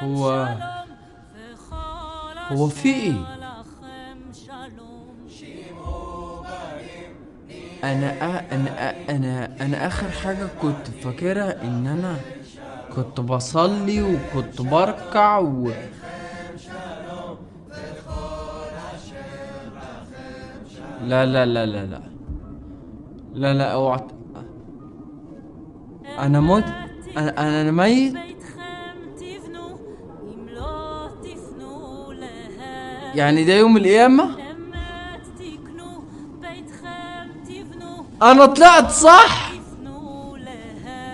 هو هو في ايه؟ انا اخر حاجة كنت فاكرها ان انا كنت بصلي وكنت بركع لا لا لا لا لا لا لا اوعى انا موت. انا ميت. يعني ده يوم القيامة؟ انا طلعت صح.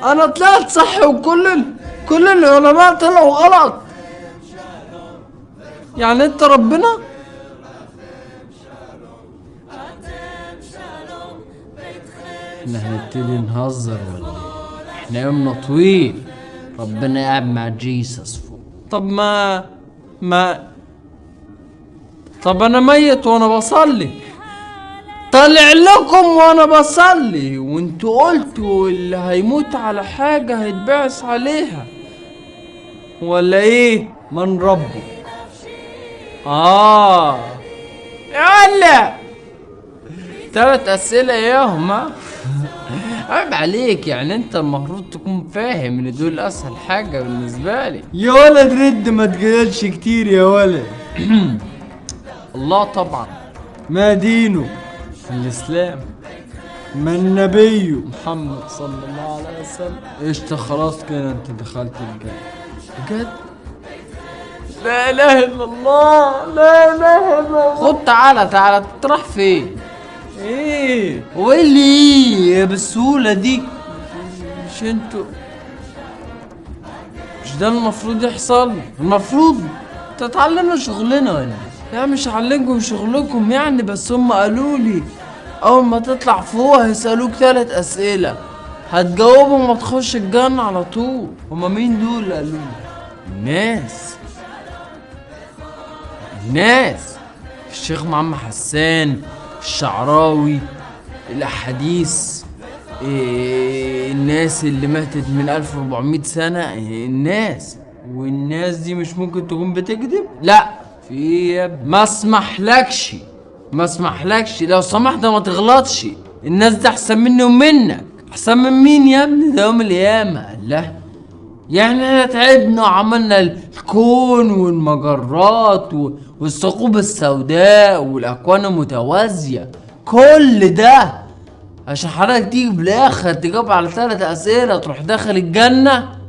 انا طلعت صح كل العلماء طلعوا غلط. يعني انت ربنا؟ احنا هنبتدي نهزر ولا ايه؟ احنا يومنا طويل. ربنا قاعد مع جيسس فوق. طب ما طب انا ميت وانا بصلي. طلع لكم وانا بصلي وانتوا قلتوا اللي هيموت على حاجة هيتبعث عليها ولا ايه؟ من ربه؟ يلا 3 اسئلة اياهم ها. عيب عليك، يعني انت المفروض تكون فاهم ان دول اسهل حاجة بالنسبة لي. يا ولد رد ما تجادلش كتير يا ولد. الله طبعا. ما دينه؟ الاسلام. من نبيه؟ محمد صلى الله عليه وسلم. قشطة خلاص كده انت دخلت الجنة بجد. لا اله الا الله، لا اله الا الله. خد تعالى تروح فين؟ ايه وايه اللي بالسهولة دي؟ مش انتوا مش ده المفروض يحصل؟ المفروض تتعلموا شغلنا ولا ايه؟ لا مش هعلمكم شغلكم يعني، بس هم قالوا لي اول ما تطلع فوق هيسألوك 3 اسئلة هتجاوبهم وتخش الجنة على طول. هما مين دول؟ قالوا لي الناس الشيخ محمد حسان، الشعراوي، الاحاديث، الناس اللي ماتت من 1400 سنة، والناس دي مش ممكن تكون بتكذب. لا في يا ابني، ما اسمحلكش لو سمحت ما تغلطش. الناس دي احسن مني ومنك. احسن من مين يا ابني؟ ده يوم القيامة. لا يعني احنا تعبنا وعملنا الكون والمجرات والثقوب السوداء والاكوان المتوازية، كل ده عشان حضرتك تيجي في الاخر تجاوب على 3 اسئلة تروح داخل الجنة؟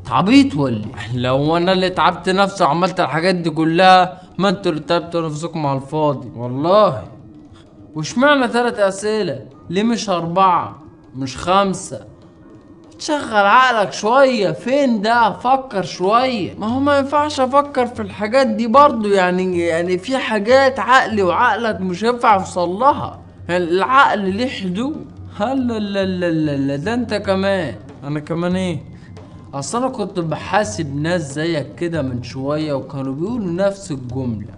تعبيط ولا ايه؟ لو انا اللي تعبت نفسي وعملت الحاجات دي كلها، ما انتوا اللي تعبتوا نفسكم على الفاضي والله. وش معنى 3 اسئلة؟ ليه مش 4 مش 5؟ تشغل عقلك شوية. فين ده؟ فكر شوية. ما هو ما ينفعش افكر في الحاجات دي برضو، يعني في حاجات عقلي وعقلك مش هينفع يوصل لها. العقل ليه حدود. هلا لا لا لا لا، ده انت كمان. انا كمان ايه؟ اصل انا كنت بحاسب ناس زيك كده من شوية وكانوا بيقولوا نفس الجملة،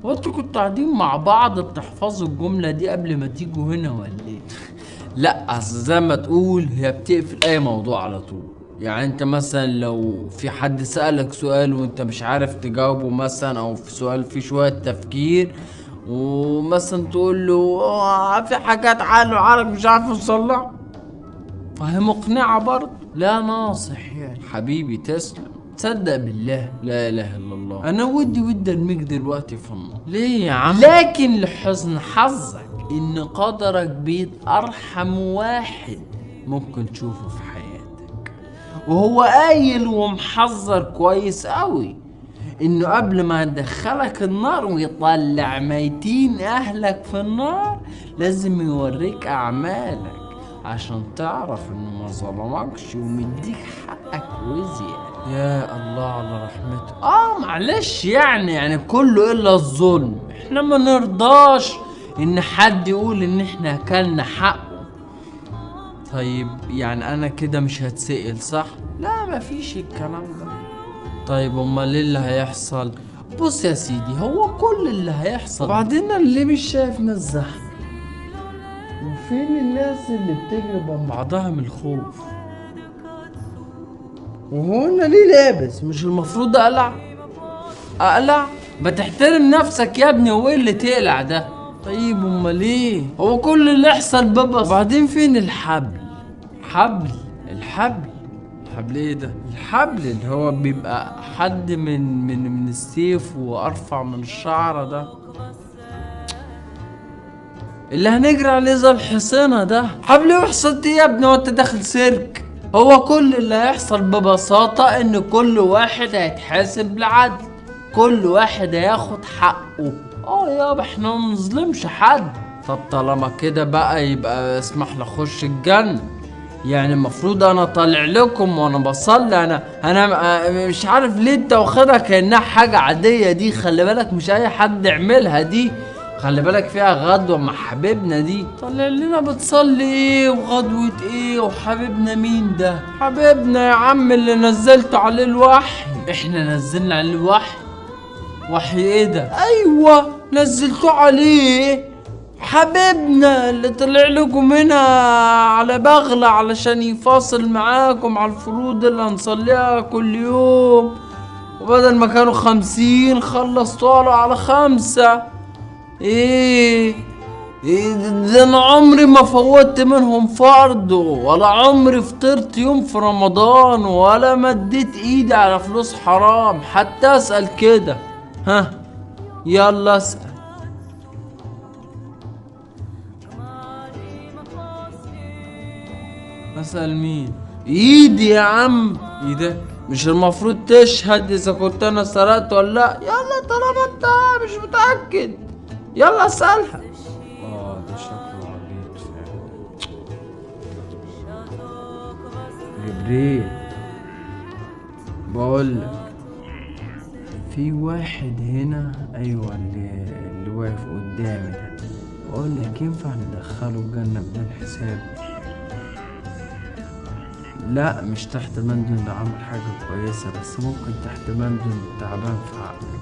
وانتوا كنتوا قاعدين مع بعض بتحفظوا الجملة دي قبل ما تيجوا هنا ولا ايه؟ لا اصل زي ما تقول هي بتقفل اي موضوع على طول. يعني انت مثلا لو في حد سألك سؤال وانت مش عارف تجاوبه مثلا، او في سؤال فيه شوية تفكير، ومثلا تقول له في حاجات عقلك مش عارف يوصلها، فهي مقنعة برضه. لا ناصح يعني حبيبي، تسلم. تصدق بالله لا اله الا الله، انا ودي ارميك دلوقتي في النار. ليه يا عم؟ لكن لحسن حظك ان قدرك بيد ارحم واحد ممكن تشوفه في حياتك، وهو قايل ومحذر كويس قوي انه قبل ما يدخلك النار ويطلع ميتين اهلك في النار لازم يوريك اعمالك عشان تعرف انه ما ظلمكش ومديك حقك وزيادة. يا الله على رحمته. معلش يعني كله الا الظلم. احنا ما نرضاش ان حد يقول ان احنا اكلنا حقه. طيب يعني انا كده مش هتسأل صح؟ لا مفيش الكلام ده. طيب امال ايه اللي هيحصل؟ بص يا سيدي، هو كل اللي هيحصل وبعدين اللي مش شايف ناس زحمة، وفين الناس اللي بتجري من بعضها من الخوف؟ وهو انا ليه لابس؟ مش المفروض اقلع؟ اقلع؟ ما تحترم نفسك يا ابني، هو ايه اللي تقلع ده؟ طيب امال ايه؟ هو كل اللي يحصل بابا. وبعدين فين الحبل؟ حبل؟ الحبل ايه ده؟ الحبل اللي هو بيبقى حد من السيف وارفع من الشعره ده، اللي هنجري عليه زي الحصينه ده. حبل ايه وحصلت ايه يا ابني وانت داخل سيرك؟ هو كل اللي هيحصل ببساطه ان كل واحد هيتحاسب بالعدل، كل واحد هياخد حقه. يابا احنا ما بنظلمش حد. طب طالما كده بقى يبقى اسمح لي اخش الجنة. يعني المفروض انا طالع لكم وانا بصلي، انا مش عارف ليه انت واخدها كانها حاجة عادية. دي خلي بالك مش اي حد يعملها، دي خلي بالك فيها غدوة مع حبيبنا. دي طلع لنا بتصلي ايه وغدوة ايه وحبيبنا مين ده؟ حبيبنا يا عم اللي نزلت عليه الوحي. احنا نزلنا عليه الوحي؟ وحي ايه ده؟ ايوه نزلتوه عليه، حبيبنا اللي طلع لكم هنا على بغلة علشان يفاصل معاكم على الفروض اللي هنصليها كل يوم، وبدل ما كانوا 50 خلصتوا له على 5. ايه ده انا عمري ما فوتت منهم فرض، ولا عمري فطرت يوم في رمضان، ولا مديت ايدي على فلوس حرام حتى اسأل كده. ها يلا اسأل. اسأل مين؟ ايدي يا عم. ايدك؟ مش المفروض تشهد اذا كنت انا سرقت ولا لا؟ يلا طالما انت مش متأكد يلا اسألها. ده شكله عبيط فعلا. جبريل بقولك في واحد هنا، ايوه اللي واقف قدامي ده، بقولك ينفع ندخله الجنة بدون حساب؟ لا مش تحت بند ده عمل حاجة كويسة، بس ممكن تحت بند تعبان في عقله.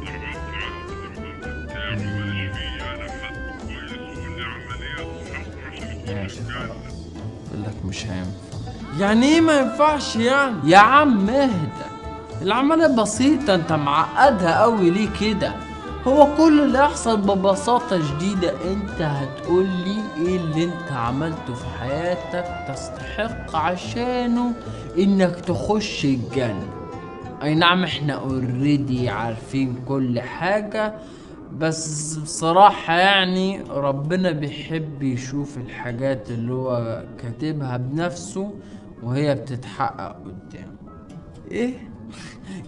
ماشي خلاص، قلك مش هينفع. يعني ايه ما ينفعش يعني؟ يا عم اهدى، العملية بسيطة، انت معقدها قوي ليه كده؟ هو كل اللي يحصل ببساطة شديدة، انت هتقولي ايه اللي انت عملته في حياتك تستحق عشانه انك تخش الجنة. اي نعم احنا اوريدي عارفين كل حاجة، بس بصراحة يعني ربنا بيحب يشوف الحاجات اللي هو كاتبها بنفسه وهي بتتحقق قدامه. ايه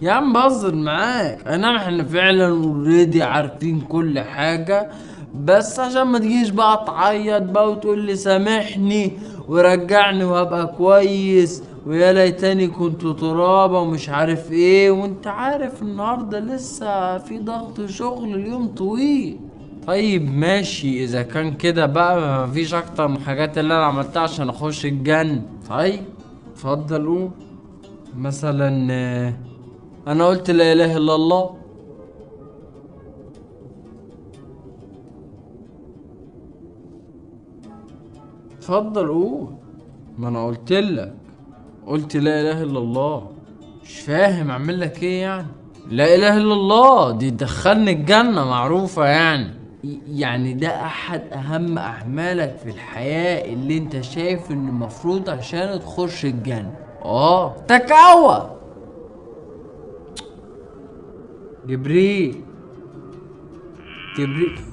يا عم بهزر معاك، انا احنا فعلا اوريدي عارفين كل حاجة، بس عشان ما تجيش بقى تعيط بقى وتقول لي سامحني ورجعني وهبقى كويس ويا ليتني كنت ترابة ومش عارف ايه، وانت عارف النهاردة لسه في ضغط شغل، اليوم طويل. طيب ماشي، اذا كان كده بقى مفيش اكتر من الحاجات اللي انا عملتها عشان اخش الجنة. طيب اتفضل قول. مثلا انا قلت لا اله الا الله. اتفضل قول. ما انا قلت لك، قلت لا اله الا الله. مش فاهم اعمل لك ايه يعني؟ لا اله الا الله دي تدخلني الجنة معروفة يعني. يعني ده احد اهم اعمالك في الحياة اللي انت شايف ان المفروض عشان تخش الجنة. تكاوى. جبريل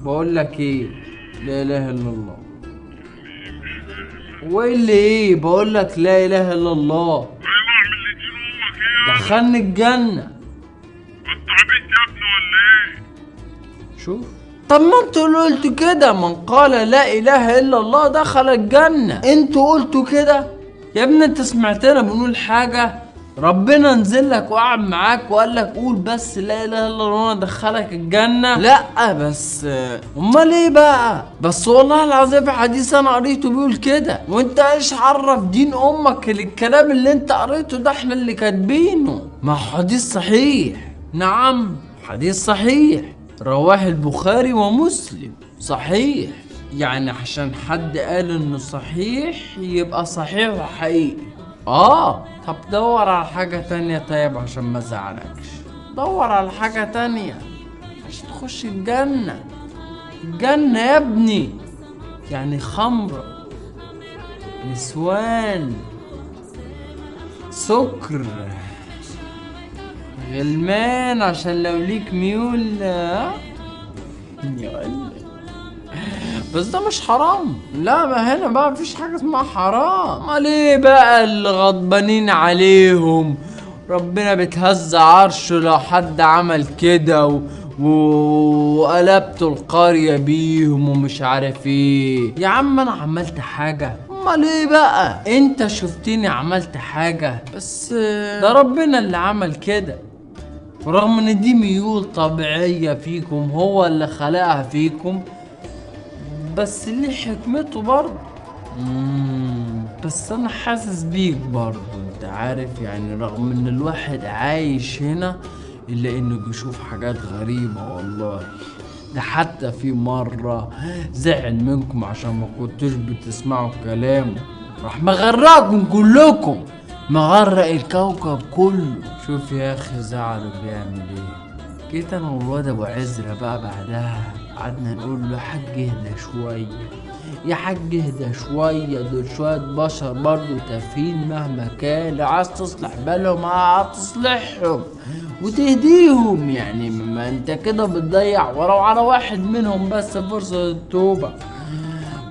بقول لك ايه، لا اله الا الله. وايه اللي ايه؟ بقول لك لا اله الا الله. دخلني الجنة. انت عبيط يا ابني ولا ايه؟ شوف، طب ما انتوا اللي قلتوا كده، من قال لا اله الا الله دخل الجنة. انتوا قلتوا كده يا ابني. انت سمعتنا بنقول حاجة؟ ربنا نزل لك وقعد معاك وقال لك قول بس لا اله الا الله ادخلك الجنة؟ لا بس امال ايه بقى؟ بس والله العظيم في حديث انا قريته بيقول كده، وانت ايش عرف دين امك الكلام اللي انت قريته ده؟ احنا اللي كاتبينه، ما حديث صحيح. نعم حديث صحيح رواه البخاري ومسلم. صحيح، يعني عشان حد قال انه صحيح يبقى صحيح وحقيقي. طب دور على حاجة تانية طيب عشان ما ازعلكش. دور على حاجة تانية عشان تخش الجنة. الجنة يا ابني يعني خمرة، نسوان، سكر، غلمان، عشان لو ليك ميول. بس ده مش حرام. لا، ما هنا بقى مفيش حاجة اسمها حرام. امال ايه بقى اللي غضبانين عليهم؟ ربنا بتهز عرشه لو حد عمل كده وقلبتوا القرية بيهم ومش عارف ايه. يا عم انا عملت حاجة؟ امال ايه بقى؟ انت شفتني عملت حاجة؟ بس ده ربنا اللي عمل كده، ورغم ان دي ميول طبيعية فيكم، هو اللي خلقها فيكم، بس ليه حكمته برضه. بس انا حاسس بيك برضه، انت عارف يعني، رغم ان الواحد عايش هنا الا انه بيشوف حاجات غريبة والله. ده حتى في مرة زعل منكم عشان ما كنتوش بتسمعوا كلامه، راح مغرقكم كلكم، مغرق الكوكب كله. شوف يا اخي زعله بيعمل ايه. جيت انا والواد ابو عزرة بقى بعدها قعدنا نقول له يا حاج اهدى شوية، يا حاج اهدى شوية، دول شوية بشر برضو تافهين مهما كان، لو عايز تصلح بالهم هتصلحهم وتهديهم، يعني ما انت كده بتضيع ولو على واحد منهم بس فرصة التوبة.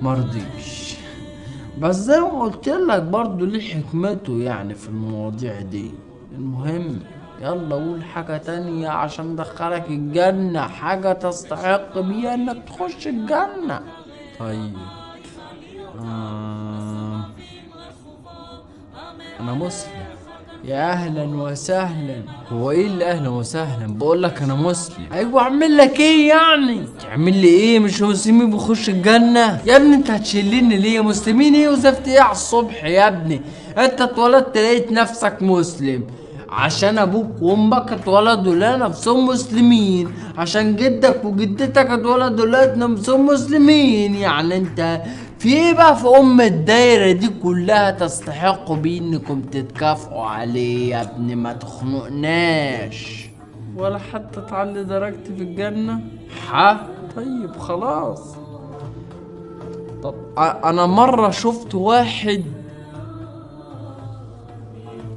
مرضيش، بس زي ما قلت لك برضو ليه حكمته يعني في المواضيع دي. المهم يلا قول حاجة تانية عشان دخلك الجنة، حاجة تستحق بيها انك تخش الجنة. طيب انا مسلم. يا اهلا وسهلا. هو ايه اللي اهلا وسهلا؟ بقول لك انا مسلم. ايوه اعمل لك ايه يعني؟ تعمل لي ايه؟ مش مسلمين بيخش الجنه يا ابني؟ انت هتشلني ليه؟ مسلمين ايه وزفت ايه على الصبح يا ابني؟ انت اتولدت لقيت نفسك مسلم عشان ابوك وامك اتولدوا لقوا نفسهم مسلمين، عشان جدك وجدتك اتولدوا لقوا نفسهم مسلمين. يعني انت في ايه بقى في الدايرة دي كلها تستحقوا بيه انكم تتكافئوا عليه يا ابني؟ ما تخنقناش ولا حتى تعلي درجتي في الجنة. طيب خلاص. طب انا مرة شفت واحد،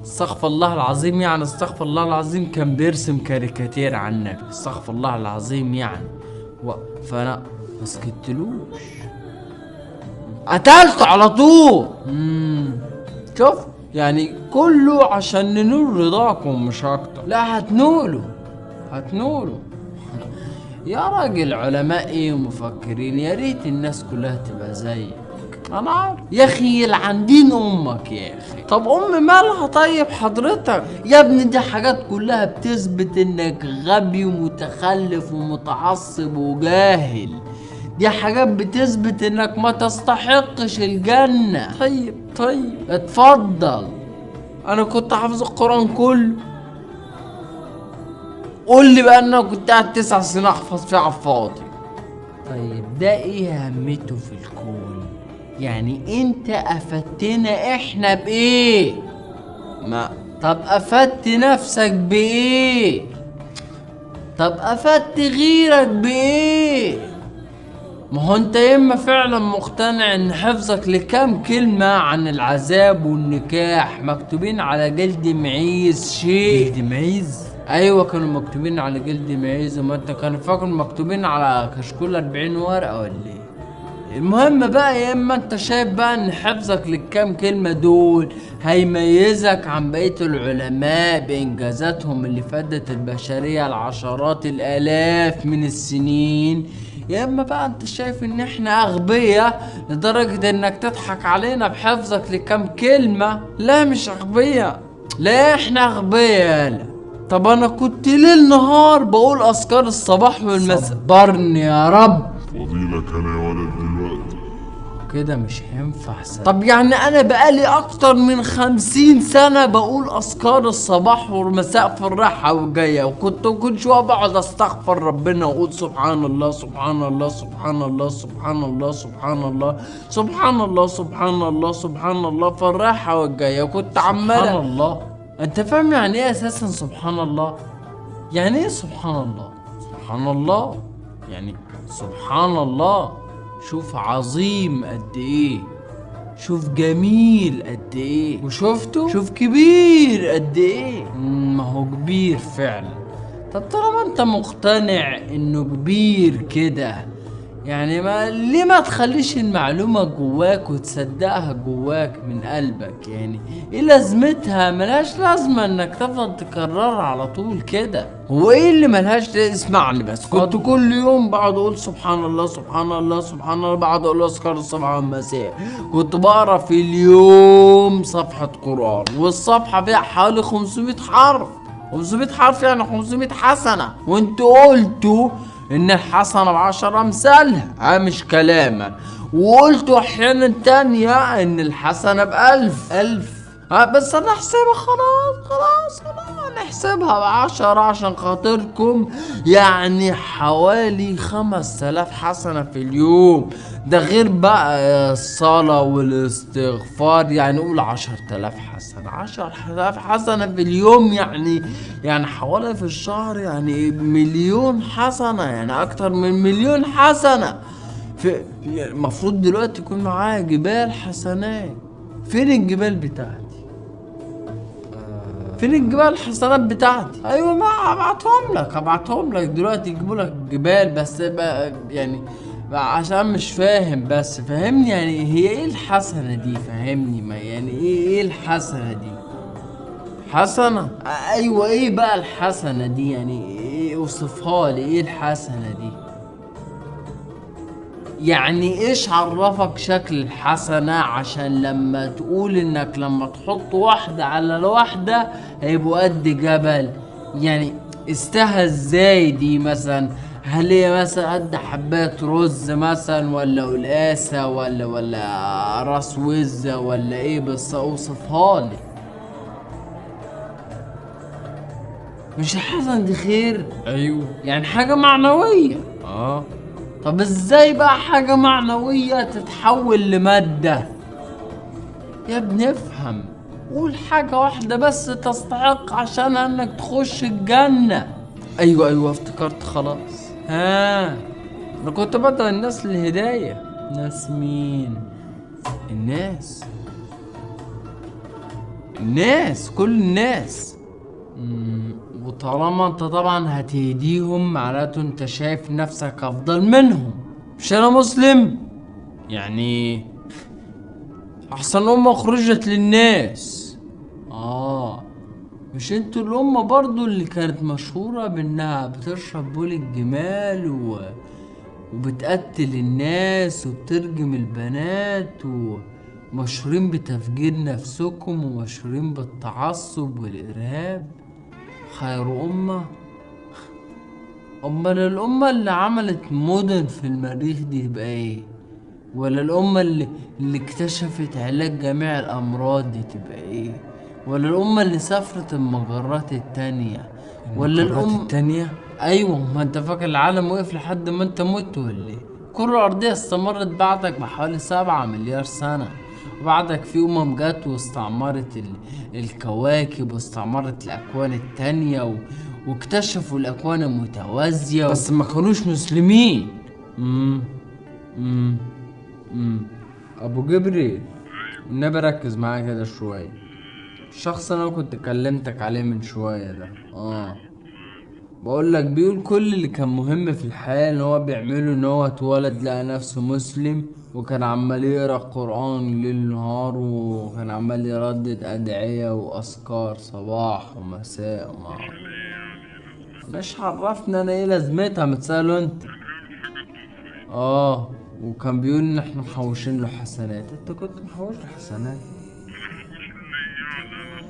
استغفر الله العظيم، يعني استغفر الله العظيم، كان بيرسم كاريكاتير عن النبي، استغفر الله العظيم يعني، فانا ما سكتلوش، قتلته على طول. شوف يعني كله عشان ننول رضاكم مش اكتر. لا هتنولوا يا راجل. علماء ايه ومفكرين، يا ريت الناس كلها تبقى زيك. انا عارف يا اخي، يلعن دين امك يا اخي. طب مالها طيب حضرتك يا ابني؟ دي حاجات كلها بتثبت انك غبي ومتخلف ومتعصب وجاهل، دي حاجات بتثبت انك ما تستحقش الجنة. طيب اتفضل. انا كنت حافظ القرآن كله، قول لي بقى انا كنت قاعد 9 سنين احفظ فيه على الفاضي. طيب ده ايه اهميته في الكون؟ يعني انت افدتنا احنا بايه؟ ما طب افدت نفسك بايه؟ طب افدت غيرك بايه؟ ما هو انت يا اما فعلا مقتنع ان حفظك لكام كلمة عن العذاب والنكاح مكتوبين على جلد معيز شيء. جلد معيز؟ ايوه كانوا مكتوبين على جلد معيز، وما انت كانوا فاكر مكتوبين على كشكول 40 ورقة ولا ايه؟ المهم بقى يا اما انت شايف بقى ان حفظك للكام كلمة دول هيميزك عن بقية العلماء بانجازاتهم اللي فادت البشرية العشرات الالاف من السنين، يا اما بقى انت شايف ان احنا اغبياء لدرجة انك تضحك علينا بحفظك لكام كلمة. لا مش اغبياء، لا احنا اغبياء يالا. طب انا كنت ليل نهار بقول اذكار الصباح والمساء. صبرني يا رب. فاضيلك انا يا ولد دلوقتي. كده مش هينفع طب يعني انا بقالي اكتر من 50 سنة بقول اذكار الصباح والمساء في الراحة والجاية، وكنت كل شوية بقعد استغفر ربنا واقول سبحان الله سبحان الله سبحان الله سبحان الله سبحان الله سبحان الله سبحان الله سبحان الله في الراحة والجاية، وكنت عمال سبحان الله. انت فاهم يعني ايه اساسا سبحان الله؟ يعني ايه سبحان الله؟ سبحان الله يعني سبحان الله، شوف عظيم قد ايه، شوف جميل قد ايه، وشفته شوف كبير قد ايه. ما هو كبير فعلا. طب طالما انت مقتنع انه كبير كده، يعني ليه ما تخليش المعلومة جواك وتصدقها جواك من قلبك؟ يعني ايه لازمتها؟ ملهاش لازمة انك تفضل تكررها على طول كده. هو ايه اللي ملهاش؟ اسمعني بس، كنت كل يوم بقعد اقول سبحان الله سبحان الله سبحان الله، بقعد اقول اذكار الصباح والمساء، كنت بقرا في اليوم صفحة قرآن، والصفحة فيها حوالي 500 حرف. 500 حرف يعني 500 حسنة، وانتوا قلتوا ان الحسنة ب10 امثالها، مش كلامك. وقلتوا احيانا تانية ان الحسنة ب1000. بس انا احسبها خلاص نحسبها ب10 عشان خاطركم، يعني حوالي 5000 حسنة في اليوم، ده غير بقى الصلاة والاستغفار، يعني قول 10000 حسنة. 10000 حسنة في اليوم يعني حوالي في الشهر يعني 1,000,000 حسنة، يعني اكتر من 1,000,000 حسنة. المفروض دلوقتي يكون معايا جبال حسنات. فين الجبال بتاعتي؟ فين الجبال الحسنات بتاعتي؟ ايوه، ما هبعتهم لك دلوقتي، يجيبوا لك جبال. بس بقى يعني عشان مش فاهم، بس فهمني يعني هي ايه الحسنة دي؟ فهمني، ما يعني ايه الحسنة دي؟ حسنة؟ ايوه، ايه بقى الحسنة دي؟ يعني ايه؟ اوصفها لي، ايه الحسنة دي؟ يعني ايش عرفك شكل الحسنة عشان لما تقول انك لما تحط واحدة على الواحدة هيبقوا قد جبل؟ يعني استها ازاي دي مثلا؟ هل هي مثلا قد حبات رز مثلا، ولا قلقاسة، ولا راس وزة، ولا ايه؟ بس اوصفها لي. مش الحسنة دي خير؟ ايوه، يعني حاجة معنوية. طب ازاي بقى حاجة معنوية تتحول لمادة؟ يا ابني افهم، قول حاجة واحدة بس تستحق عشان انك تخش الجنة. ايوه افتكرت خلاص. انا كنت بدعو الناس للهداية. ناس مين؟ الناس كل الناس. وطالما انت طبعا هتهديهم، معناته انت شايف نفسك افضل منهم. مش انا مسلم؟ يعني احسن امة خرجت للناس. مش انتوا الامة برضو اللي كانت مشهورة بانها بتشرب بول الجمال وبتقتل الناس وبترجم البنات، ومشهورين بتفجير نفسكم، ومشهورين بالتعصب والارهاب؟ خير امة. امال الامة اللي عملت مدن في المريخ دي تبقى ايه؟ ولا الامة اللي اكتشفت علاج جميع الامراض دي تبقى ايه؟ ولا الامة اللي سافرت المجرات التانية؟ ولا الامة التانية؟ ايوه، ما انت فاكر العالم وقف لحد ما انت مت ولا ايه؟ الكرة الارضية استمرت بعدك بحوالي 7 مليار سنة، وبعدك في جت واستعمرت الكواكب، واستعمرت الاكوان التانية، واكتشفوا الاكوان المتوازية، بس ما كانوش مسلمين. امم ابو جبريل، النبي ركز معايا كده شويه. الشخص انا كنت كلمتك عليه من شويه ده، بقول لك بيقول كل اللي كان مهم في الحياه ان هو بيعمله ان هو اتولد لقى نفسه مسلم، وكان عمال يقرا قران ليل نهار، وكان عمال يردد ادعيه واذكار صباح ومساء. مش عرفنا انا ايه لازمتها؟ متسأله انت. وكان بيقول ان احنا محوشين له حسنات. انت كنت محوش له حسنات؟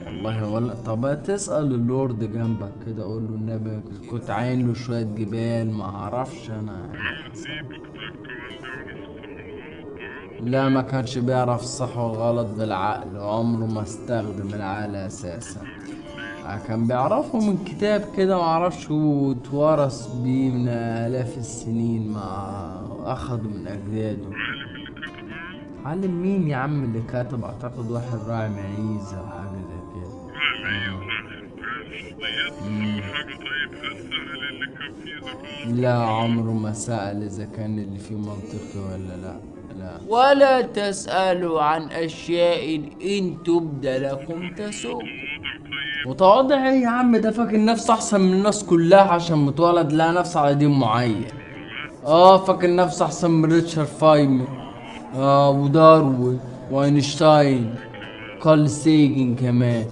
والله ولا. طب تسأل اللورد جنبك كده، قول له النبي كنت عاين له شوية جبال، ما اعرفش انا. لا، ما كانش بيعرف الصح والغلط بالعقل، وعمره ما استخدم العقل اساسا. كان بيعرفه من كتاب كده، معرفش هو اتورث بيه من آلاف السنين، ما أخده من أجداده. عالم مين يا عم اللي كاتب؟ أعتقد واحد راعي معيزة أو حاجة زي كده. لا، عمره ما سأل إذا كان اللي فيه منطقي ولا لا. لا، ولا تسألوا عن أشياء إن تبد لكم تسؤكم. متواضع ايه يا عم؟ ده فاكر نفسه احسن من الناس كلها عشان متولد لها نفس على دين معين. فاكر نفسه احسن من ريتشارد فايمن، وداروين واينشتاين، كارل سيجن كمان.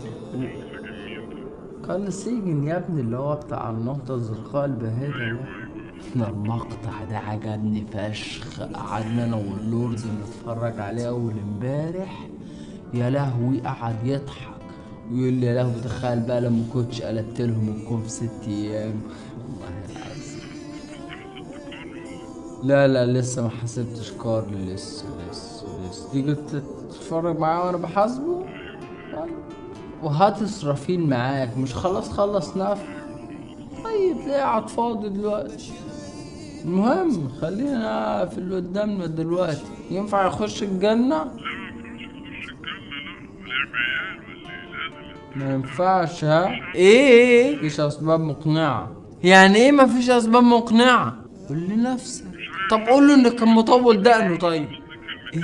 كارل سيجن يا ابني اللي هو بتاع النقطة الزرقاء الباهتة ده. احنا المقطع ده عجبني فشخ، قعدنا انا واللورد نتفرج عليه اول امبارح. يا لهوي قعد يضحك ويقول لي يا لهوي تخيل بقى لما كنتش قلبت لهم الكون في 6 ايام. والله العظيم. لا لا، لسه ما حسبتش كارل، لسه تيجي تتفرج معايا وانا بحاسبه. وهات اسرافيل معاك، مش خلاص خلص نفخ؟ طيب ليه قاعد فاضي دلوقتي؟ المهم خلينا في اللي قدامنا دلوقتي. ينفع يخش الجنة؟ ما ينفعش. ها ايه؟ مفيش اسباب مقنعة. يعني ايه مفيش اسباب مقنعة؟ قول لنفسك. طب قول له ان كان مطول دقنه طيب. إيه؟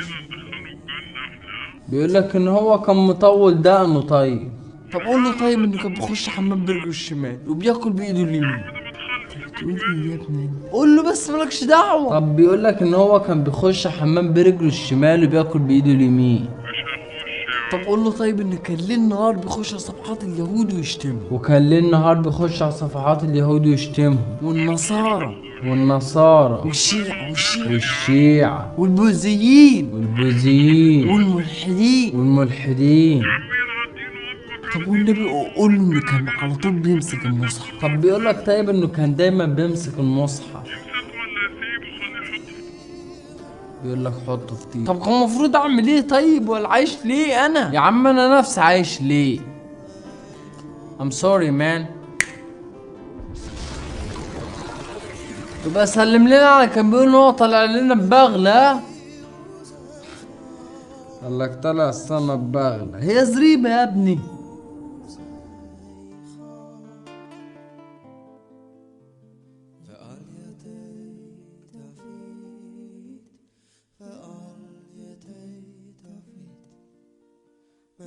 بيقول لك ان هو كان مطول دقنه طيب. طب قول له طيب انه كان بيخش حمام برجله الشمال وبياكل بايده اليمين. تقول ايه يا ابني؟ قول له بس مالكش دعوة. طب بيقول لك ان هو كان بيخش حمام برجله الشمال وبياكل بايده اليمين. طب قول له طيب ان كان ليل نهار بيخش على صفحات اليهود ويشتمهم. وكان ليل نهار بيخش على صفحات اليهود ويشتمهم. والنصارى والشيعة والبوذيين والملحدين. طب والنبي قول له انه كان على طول بيمسك المصحف. طب بيقول لك طيب انه كان دايما بيمسك المصحف. بيقول لك حطه في تيك. طب هو المفروض اعمل ايه طيب؟ ولا عايش ليه انا يا عم؟ انا نفسي عايش ليه؟ I'm sorry man. يبقى سلم لنا على كان بيقول ان هو طلع لنا ببغلة. قال لك طلع السما ببغلة، هي زريبة يا ابني.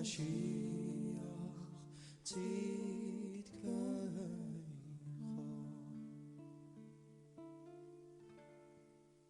משיח צי